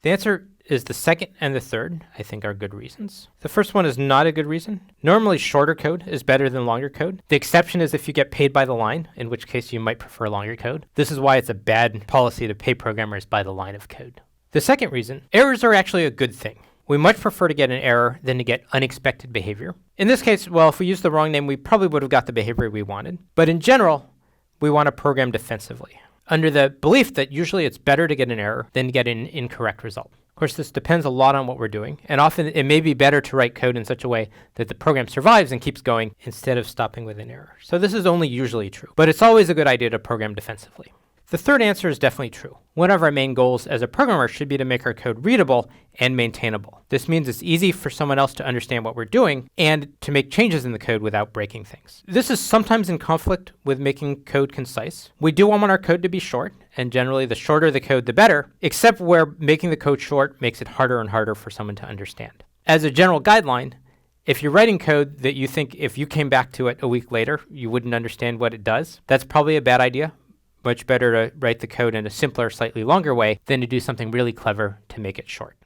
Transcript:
The answer is the second and the third, I think, are good reasons. The first one is not a good reason. Normally, shorter code is better than longer code. The exception is if you get paid by the line, in which case you might prefer longer code. This is why it's a bad policy to pay programmers by the line of code. The second reason, errors are actually a good thing. We much prefer to get an error than to get unexpected behavior. In this case, well, if we used the wrong name, we probably would have got the behavior we wanted. But in general, we want to program defensively, under the belief that usually it's better to get an error than to get an incorrect result. Of course, this depends a lot on what we're doing, and often it may be better to write code in such a way that the program survives and keeps going instead of stopping with an error. So this is only usually true, but it's always a good idea to program defensively. The third answer is definitely true. One of our main goals as a programmer should be to make our code readable and maintainable. This means it's easy for someone else to understand what we're doing and to make changes in the code without breaking things. This is sometimes in conflict with making code concise. We do want our code to be short, and generally the shorter the code, the better, except where making the code short makes it harder and harder for someone to understand. As a general guideline, if you're writing code that you think if you came back to it a week later, you wouldn't understand what it does, that's probably a bad idea. Much better to write the code in a simpler, slightly longer way than to do something really clever to make it short.